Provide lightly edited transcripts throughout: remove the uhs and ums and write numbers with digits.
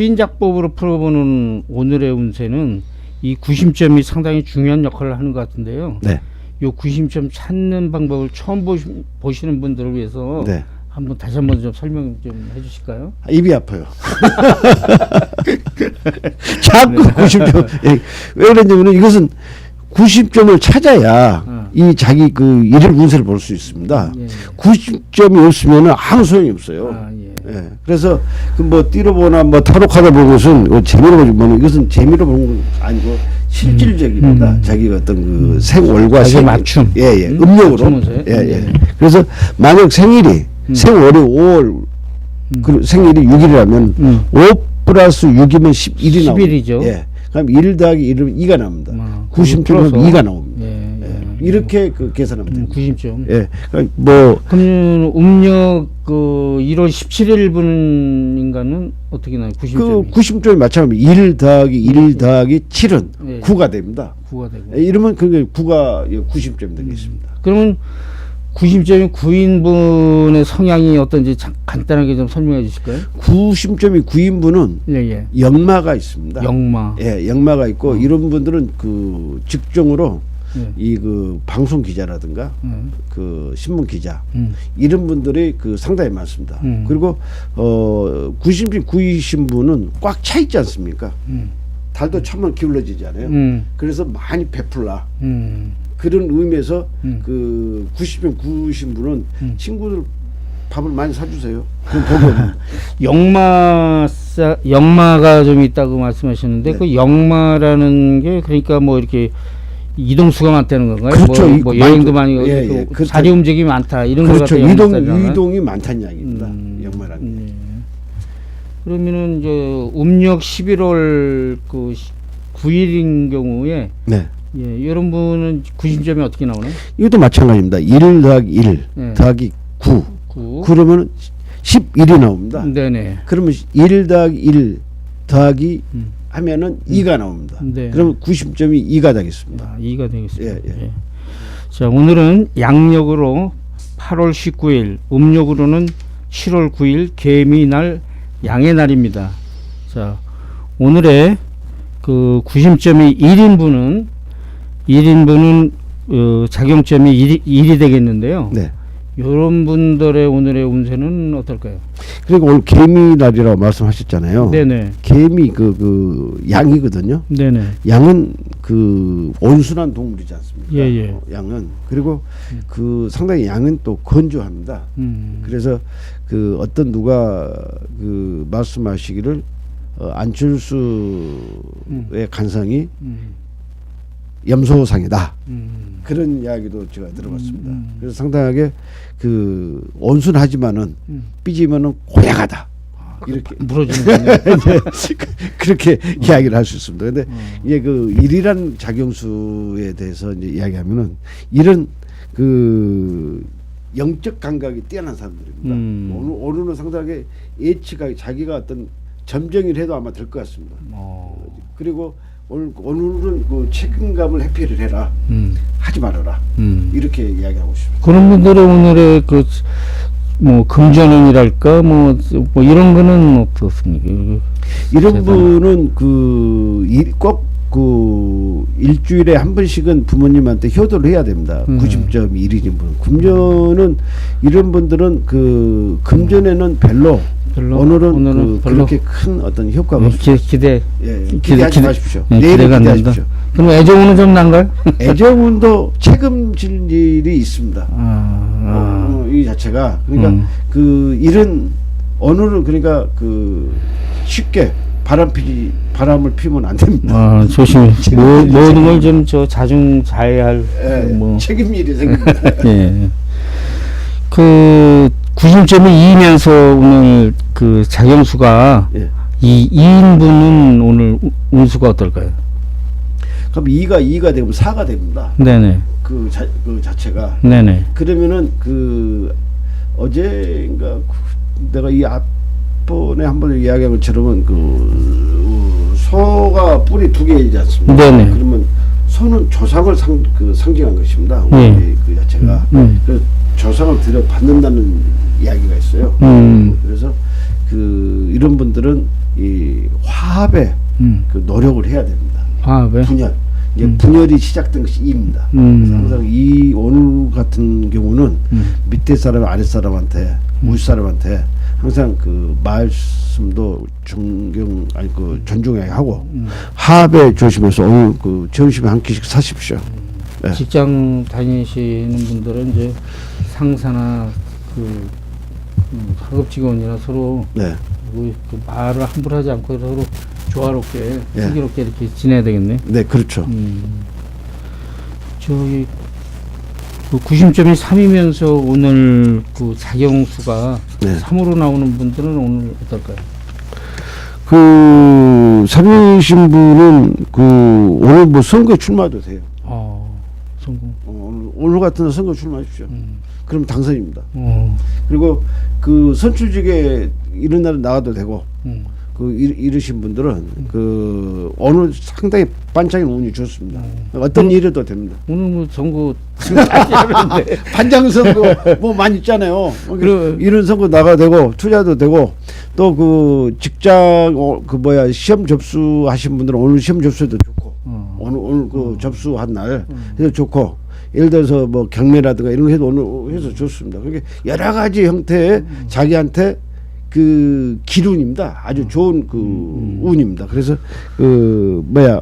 추인작법으로 풀어보는 오늘의 운세는 이 구심점이 상당히 중요한 역할을 하는 것 같은데요. 네. 요 구심점 찾는 방법을 처음 보시는 분들을 위해서 네. 한번 다시 한번 좀 설명 좀 해주실까요? 입이 아파요. 자꾸 90점. 예, 왜 그러냐면 이것은 90점을 찾아야 이 자기 그 일일 운세를 볼 수 있습니다. 예. 90점이 없으면 아무 소용이 없어요. 아, 예. 예. 그래서 그 뭐 띠로보나 뭐 타로카드 보는 것은 재미로 보면 이것은 재미로 보는 건 아니고 실질적입니다. 자기가 어떤 그 생월과 자기 맞춤. 예, 음력으로. 맞춤 예, 예. 그래서 만약 생일이 생월이 5월 그 생일이 6일이라면 5 플러스 6이면 11이 나옵니다. 11이죠. 예. 그럼 1 더하기 1이면 2가 나옵니다. 90점이면 2가 나옵니다. 예, 예. 이렇게 그 계산하면 됩니다. 90점. 예. 그러니까 뭐 그러면 음력 그 1월 17일 분인가는 어떻게 나요? 90점이. 그 90점이 마찬가지로 1 더하기 1 더하기 7은 예. 9가 됩니다. 9가 되고. 예, 이러면 그게 9가 90점이 되겠습니다. 그러면 90점이 구인분의 성향이 어떤지 간단하게 좀 설명해 주실까요? 90점이 9인분은 예, 예. 역마가 있습니다. 역마. 예, 역마가 있고 이런 분들은 그 직종으로 예. 이 그 방송 기자라든가 음. 그 신문 기자 이런 분들이 그 상당히 많습니다. 음. 그리고 90점 9이신 분은 꽉 차 있지 않습니까? 달도 천만 기울어지지 않아요. 그래서 많이 베풀라. 그런 의미에서 그 90점 9이신 분은 친구들 밥을 많이 사주세요. 그럼 복이 역마가 좀 있다고 말씀하셨는데 네. 그 역마라는 게 그러니까 뭐 이렇게 이동수가 많다는 건가요? 그렇죠. 뭐 여행도 많이 예, 오고 예. 그렇죠. 자리 움직임이 많다 이런 그렇죠. 거 같아요. 이동이 많다는 이야기입니다. 역마라는 게. 그러면은 이제 음력 11월 그 9일인 경우에 네. 예, 이런 분은 90점이 어떻게 나오나요? 이것도 마찬가지입니다. 1 더하기 1 네. 더하기 9. 9. 그러면 11이 나옵니다. 네네. 그러면 1 더하기 1 더하기 하면은 2가 나옵니다. 네. 그러면 90점이 2가 되겠습니다. 아, 2가 되겠습니다. 예, 예. 예. 자, 오늘은 양력으로 8월 19일, 음력으로는 7월 9일 개미날 양의 날입니다. 자, 오늘의 그 90점이 1인분은 작용점이 1이 되겠는데요. 네. 이런 분들의 오늘의 운세는 어떨까요? 그리고 오늘 개미날이라고 말씀하셨잖아요. 네네. 개미 그 양이거든요. 네네. 양은 그 온순한 동물이지 않습니까? 예. 양은 그리고 그 상당히 양은 또 건조합니다. 그래서 그 어떤 누가 그 말씀하시기를 안철수의 간성이 염소상이다. 그런 이야기도 제가 들어봤습니다. 그래서 상당하게 그 온순하지만은 삐지면은 고약하다. 이렇게 물어주는 그렇게 이야기를 할 수 있습니다. 근데 이게 그 일이란 작용수에 대해서 이제 이야기하면은 이런 그 영적 감각이 뛰어난 사람들입니다. 오늘은 상당하게 예치가 자기가 어떤 점정을 해도 아마 될 것 같습니다. 그리고 오늘은 그 책임감을 회피를 해라. 하지 말아라. 이렇게 이야기하고 싶습니다. 그런 분들의 오늘의 그 뭐 금전운이랄까 뭐 이런 거는 어떻습니까? 이런 분은 꼭 그 일주일에 한 번씩은 부모님한테 효도를 해야 됩니다. 90점 1인인 분. 금전은 이런 분들은 그 금전에는 별로 오늘은 그 별로 그렇게 큰 어떤 효과가 기대 기대하지 마십시오. 네, 내일 기대가 안 된다. 기대하십시오. 그럼 애정운은 좀 난가요? 애정운도 책임질 일이 있습니다. 이 자체가 그러니까 그 일은 오늘은 그러니까 그 쉽게 바람을 피우면 안 됩니다. 조심히 모든 걸 좀 자중자애할 책임일이 생깁니다. 예. 그 90점이 2이면서 오늘 그 작용수가 예. 2인분은 오늘 운수가 어떨까요? 그럼 2가 되면 4가 됩니다. 네네. 그 자체가. 네네. 그러면은 그 어제인가 내가 이 앞번에 한번 이야기한 것처럼은 그 소가 뿔이 2개이지 않습니까? 네네. 그러면 소는 조상을 상징한 것입니다. 네. 그 자체가. 그래서 조상을 들여받는다는 이야기가 있어요. 그래서 그 이런 분들은 이 화합에 그 노력을 해야 됩니다. 화합에. 분열. 이제 분열이 시작된 것이 이입니다. 그래서 항상 이 오늘 같은 경우는 밑에 사람 아랫 사람한테 윗 사람한테 항상 그 말씀도 존중해야 하고 화합에 조심해서 오늘 그 점심에 한 끼씩 사십시오. 네. 직장 다니시는 분들은 이제 상사나 그 하급 직원이나 서로 네. 그 말을 함부로 하지 않고 서로 조화롭게 예. 슬기롭게 이렇게 지내야 되겠네. 네, 그렇죠. 저기 그 90점이 3이면서 오늘 그 자경수가 네. 3으로 나오는 분들은 오늘 어떨까요? 그 3위신 분은 그 오늘 뭐 선거 출마도 돼요. 성공. 오늘 같은 날 선거 출마하십시오. 그럼 당선입니다. 어. 그리고 그 선출직에 이런 날은 나가도 되고 그 이러신 분들은 그 오늘 상당히 반짝이는 운이 좋습니다. 어떤 일에도 됩니다. 오늘 뭐 선거 반장 선거 뭐 많이 있잖아요. 그래. 이런 선거 나가도 되고 투자도 되고 또 그 직장 그 뭐야 시험 접수하신 분들은 오늘 시험 접수도 좋고 오늘 그 접수한 날 해도 좋고 예를 들어서 뭐 경매라든가 이런 거 해도 오늘 해서 좋습니다. 그러니까 여러 가지 형태의 자기한테 그 기운입니다. 아주 좋은 그 운입니다. 그래서 그 뭐야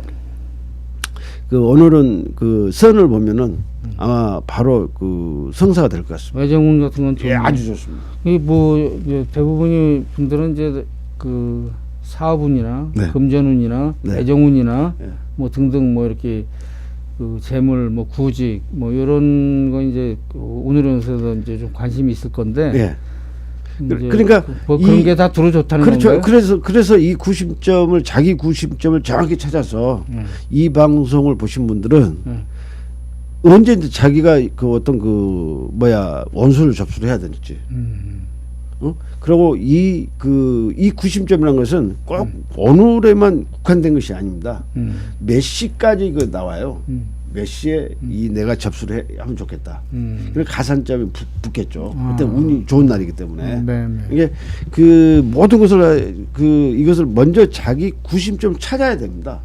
그 오늘은 그 선을 보면은 아마 바로 그 성사가 될 것 같습니다. 외정운 같은 건 좀 예, 아주 좋습니다. 이뭐 대부분의 분들은 이제 그 사업운이나 네. 금전운이나 네. 애정운이나 네. 뭐 등등 뭐 이렇게 그 재물 뭐 구직 뭐 이런 거 이제 그 오늘은서도 이제 좀 관심이 있을 건데. 예. 이제 그러니까 뭐 그런 게 다 들어 좋다는 그렇죠. 건가요? 그래서 이 구심점을 자기 구심점을 정확히 찾아서 이 방송을 보신 분들은 언제든지 자기가 그 어떤 그 뭐야 원수를 접수를 해야 되는지. 그리고 이 구심점이라는 것은 꼭 오늘에만 국한된 것이 아닙니다. 몇 시까지 그 나와요. 몇 시에 이 내가 접수를 하면 좋겠다. 그래 가산점이 붙겠죠. 그때 운이 좋은 날이기 때문에. 네. 이게 그 모든 것을 그 이것을 먼저 자기 구심점 찾아야 됩니다.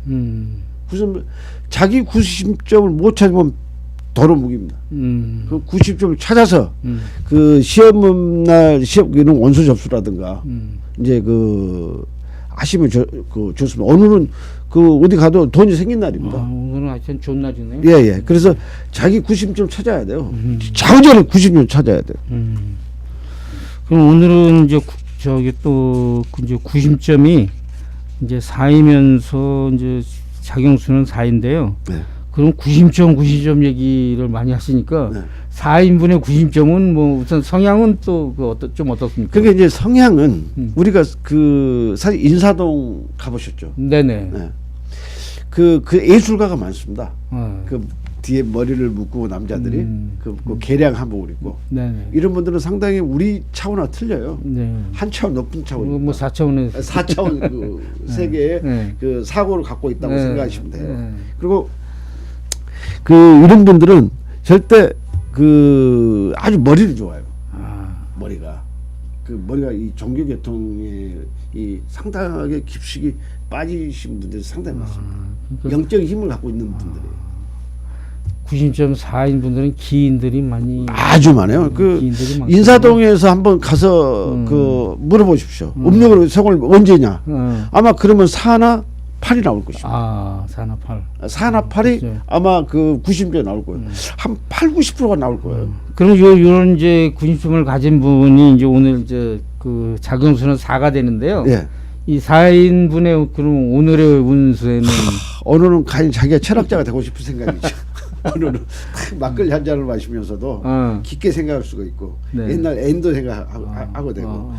자기 구심점을 못 찾으면 도루묵입니다. 그 구심점을 찾아서 그 시험 이런 원수 접수라든가 이제 그 하시면 그 좋습니다. 오늘은 그 어디 가도 돈이 생긴 날입니다. 오늘은 하여튼 좋은 날이네요. 예. 그래서 자기 구심점 찾아야 돼요. 자우전에 구심점 찾아야 돼요. 그럼 오늘은 이제 저기 또 이제 구심점이 이제 4이면서 이제 자경수는 4인데요. 네. 그럼 90점 얘기를 많이 하시니까 네. 4인분의 90점은 뭐 우선 성향은 또 그 좀 어떻습니까? 그게 이제 성향은 우리가 그 사실 인사동 가보셨죠? 네네. 네. 그 예술가가 많습니다. 어. 그 뒤에 머리를 묶고 남자들이 그 개량 한복을 입고 네네. 이런 분들은 상당히 우리 차원과 틀려요. 네. 한 차원 높은 차원. 뭐 4차원에서 4차원 그 세계의 네. 그 사고를 갖고 있다고 네. 생각하시면 돼요. 네. 그리고 그 이런 분들은 절대 그 아주 머리를 좋아해요. 머리가 이 종교 계통에 이 상당하게 깊숙이 빠지신 분들이 상당히 많습니다. 그러니까 영적인 힘을 갖고 있는 분들이 90.4인 분들은 기인들이 많이 아주 많아요. 그 기인들이 많거든요. 인사동에서 한번 가서 그 물어보십시오. 음력으로 생월 언제냐? 아마 그러면 4나 8이 나올 것입니다. 4나 8. 4나 8이 그렇죠. 아마 그 90에 나올 거예요. 한 8, 90%가 나올 거예요. 그럼 요런 이제 90점을 가진 분이 이제 오늘 이제 그 자경수는 4가 되는데요. 예. 이 4인 분의 그럼 오늘의 운수에는 오늘은 자기가 철학자가 되고 싶은 생각이죠. 오늘은 막걸리 한 잔을 마시면서도 깊게 생각할 수가 있고 네. 옛날 애인도 생각하고 되고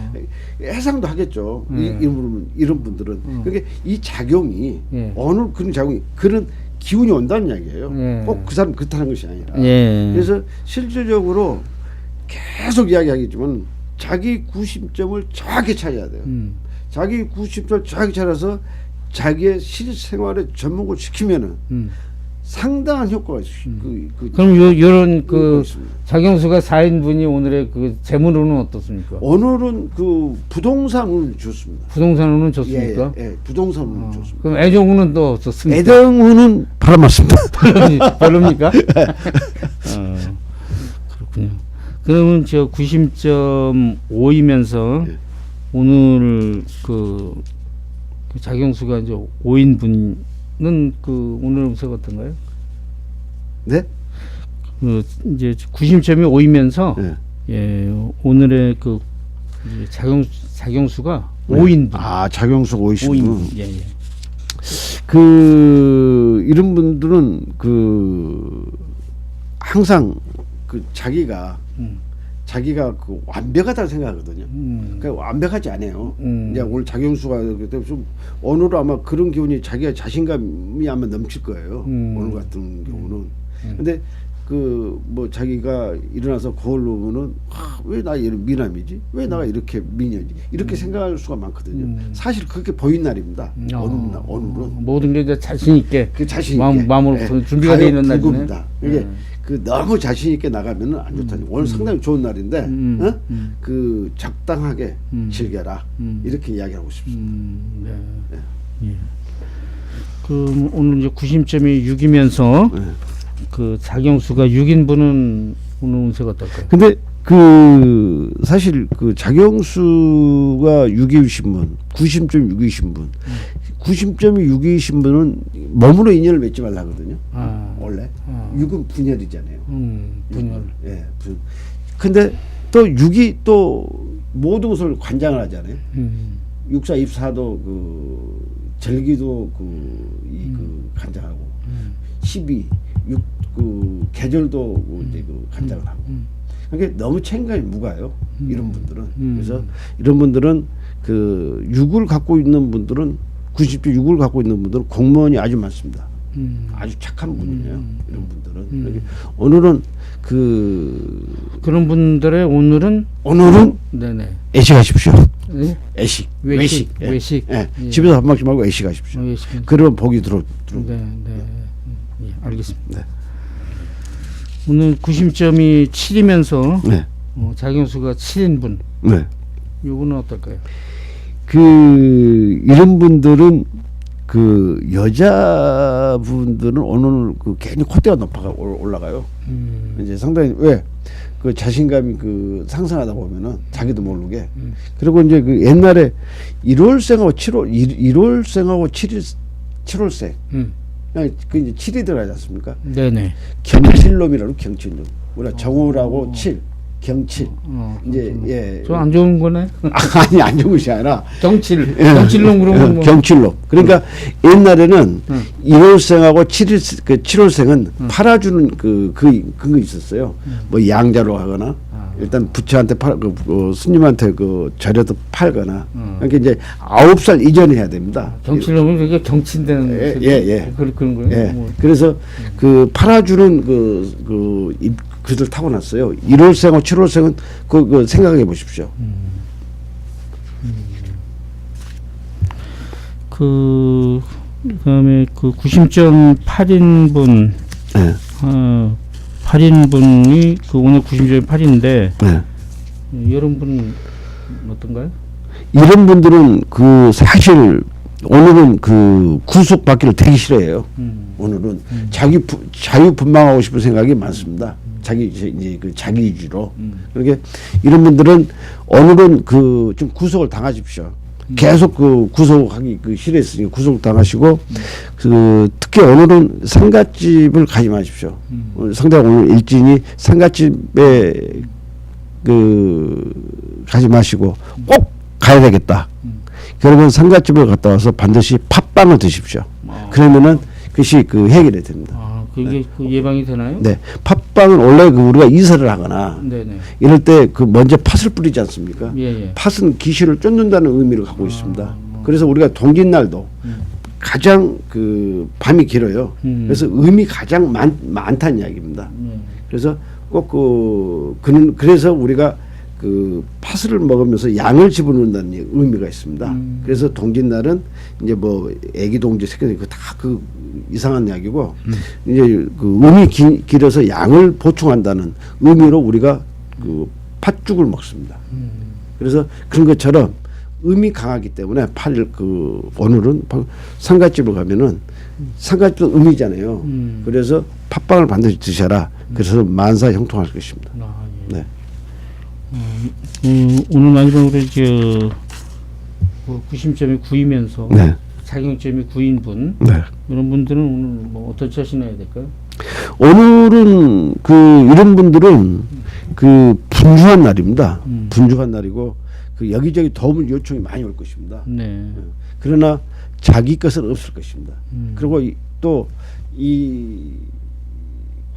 해상도 하겠죠. 이런 분들은 그러니까 이 작용이 예. 오늘 그런 작용이 그런 기운이 온다는 이야기예요. 예. 꼭 그 사람 그렇다는 것이 아니라. 예. 그래서 실질적으로 계속 이야기하겠지만 자기 구심점을 정확히 찾아야 돼요. 자기 구심점을 정확히 찾아서 자기의 실생활에 접목을 시키면은 상당한 효과가 그럼 요런 그 있습니다. 작용수가 4인분이 오늘의 그 재물로는 어떻습니까? 오늘은 그 부동산을 줬습니다. 부동산으로는 좋습니까? 예, 부동산을 줬습니다. 그럼 애정운은 또 좋습니까? 애정운은 바람맞습니다. 별로입니까? 그렇군요. 그러면 저 90.5이면서 예. 오늘 그 작용수가 이제 5인분은 그 오늘 음색 어떤가요? 네? 그 이제 90점이 5이면서 예. 예, 오늘의 그 이제 작용수가 5인분. 아, 작용수 50분. 5인분. 예, 예. 그 이런 분들은 그 항상 그 자기가 그 완벽하다고 생각하거든요. 그러니까 완벽하지 않아요. 이제 오늘 작용수가 좀 오늘은 아마 그런 기운이 자기가 자신감이 아마 넘칠 거예요. 오늘 같은 경우는. 근데 그 뭐 자기가 일어나서 거울로 보면은 왜 나 이런 미남이지? 왜 내가 이렇게 미녀지? 이렇게 생각할 수가 많거든요. 사실 그렇게 보인 날입니다. 오늘은 모든 게 이제 자신 있게 그 자신 있게 마음으로 준비가 되어 있는 날이네. 불구입니다. 이게 그 너무 자신 있게 나가면은 안 좋다니. 오늘 상당히 좋은 날인데 그 적당하게 즐겨라 이렇게 이야기하고 싶습니다. 네. 예. 그럼 오늘 이제 90점이 6이면서 그 작용수가 6인분은 오늘 운세가 어떨까요? 근데 그 사실 그 작용수가 6이신 분, 90.6이신 분, 90.6이신 분은 몸으로 인연을 맺지 말라거든요. 원래 6은 분열이잖아요. 분열. 예, 분. 근데 또 6이 또 모든 것을 관장을 하잖아요. 64, 24도 그 절기도 그 관장하고 12, 6 그 계절도 이제 그 관장을 하고. 그러니까 너무 책임감이 무가요. 이런 분들은. 그래서 이런 분들은 그 6을 갖고 있는 분들은 90.6을 갖고 있는 분들은 공무원이 아주 많습니다. 아주 착한 분이에요. 이런 분들은. 오늘은 그런 분들의 오늘은 네네. 애식하십시오. 네? 애식. 외식. 예. 외식. 예. 예. 집에서 밥 먹지 말고 애식하십시오. 외식. 그러면 복이 들어. 네. 예, 알겠습니다. 네. 오늘 90점이 7이면서 네. 작용수가 7인분. 네. 요거는 어떨까요? 그 이런 분들은 그 여자분들은 오늘 그 괜히 콧대가 높아 올라가요. 이제 상당히 왜 그 자신감이 그 상승하다 보면은 자기도 모르게. 그리고 이제 그 옛날에 1월생하고 1월생하고 7월생. 그 이제 7이 들어가지 않습니까? 네네. 경칠놈이라고 경칠놈. 우리가 정오라고 7, 경칠. 이제 예. 좀 안 좋은 거네. 아니 안 좋은 것이 아니라 경칠놈 그러면 뭐. 경칠놈. 그러니까 옛날에는 1월생하고 7월생은 팔아주는 그거 있었어요. 뭐 양자로 하거나 일단 부처한테 스님한테 그 절여도 팔거나. 그러니까 이제 9살 이전에 해야 됩니다. 경칠놈은 그게 경친되는 예. 그런 거예요. 예. 뭐. 그래서 그 팔아주는 그들 타고났어요. 1월생하고 7월생은 그 생각해 보십시오. 그다음에 그 90.8인분 네. 8인분이 그 오늘 90점이 8인데 네. 이런 분은 어떤가요? 이런 분들은 그 사실 오늘은 그 구속받기를 되게 싫어해요. 오늘은 자유분방하고 싶은 생각이 많습니다. 자기 이제 그 자기 위주로. 그렇게 이런 분들은 오늘은 그 좀 구속을 당하십시오. 계속 그 구속하기 그 싫어했으니까 구속 당하시고 그 특히 오늘은 상갓집을 가지 마십시오. 상대가 오늘 일진이 상갓집에 그 가지 마시고 꼭 가야 되겠다. 그러면 상갓집을 갔다 와서 반드시 팥빵을 드십시오. 그러면은 그것이 그 해결이 됩니다. 그게 그 예방이 되나요? 네, 팥빵은 원래 그 우리가 이사를 하거나 네네. 이럴 때 그 먼저 팥을 뿌리지 않습니까? 예. 팥은 귀신을 쫓는다는 의미를 갖고 있습니다. 그래서 우리가 동짓날도 가장 그 밤이 길어요. 그래서 의미 가장 많다는 이야기입니다. 그래서 꼭 그래서 우리가 그 파스를 먹으면서 양을 집어넣는다는 의미가 있습니다. 그래서 동짓날은 이제 뭐 애기 동지 새끼들 다 그 이상한 약이고 이제 그 음이 길어서 양을 보충한다는 의미로 우리가 그 팥죽을 먹습니다. 그래서 그런 것처럼 음이 강하기 때문에 오늘은 상갓집을 가면은 상갓집도 음이잖아요. 그래서 팥빵을 반드시 드셔라. 그래서 만사 형통할 것입니다. 아, 예. 네. 오늘 마지막으로 구심점이 9이면서 네. 자경점이 9인 분 네. 이런 분들은 오늘 뭐 어떻게 하시나야 될까요? 오늘은 이런 분들은 분주한 날입니다. 분주한 날이고 여기저기 도움을 요청이 많이 올 것입니다. 네. 그러나 자기 것은 없을 것입니다. 그리고 또 이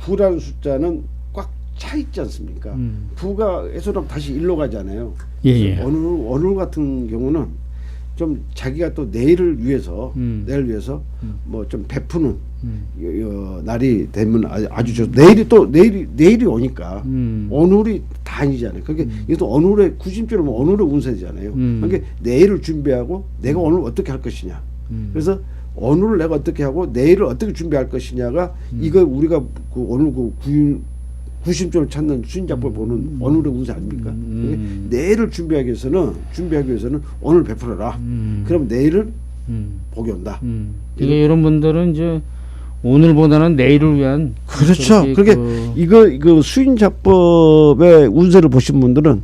부라는 숫자는 꽉 차 있지 않습니까? 부가 에서는 다시 일로 가잖아요. 예. 오늘 같은 경우는 좀 자기가 또 내일을 위해서 뭐 좀 베푸는 날이 되면 아주 좋. 내일이 오니까 오늘이 다 아니잖아요. 그게 이것도 오늘의 구심점은 오늘의 운세잖아요. 그러니까 내일을 준비하고 내가 오늘 어떻게 할 것이냐. 그래서 오늘을 내가 어떻게 하고 내일을 어떻게 준비할 것이냐가 이거 우리가 오늘 구심점을 찾는 수인작법을 보는 오늘의 운세 아닙니까? 내일을 준비하기 위해서는 오늘 베풀어라. 그럼 내일은 복이 온다. 그러니까 이런 분들은 이제 오늘보다는 내일을 위한 그렇죠. 그렇게 이거 수인작법의 운세를 보신 분들은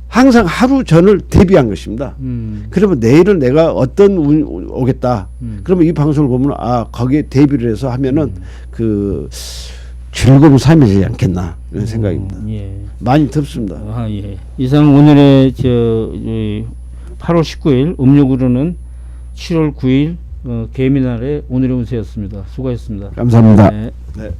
항상 하루 전을 대비한 것입니다. 그러면 내일은 내가 어떤 운 오겠다. 그러면 이 방송을 보면 거기에 대비를 해서 하면은 즐거운 삶이 되지 않겠나 이런 생각입니다. 예. 많이 덥습니다. 예. 이상 오늘의 8월 19일 음력으로는 7월 9일 개미날의 오늘의 운세였습니다. 수고하셨습니다. 감사합니다. 네. 네.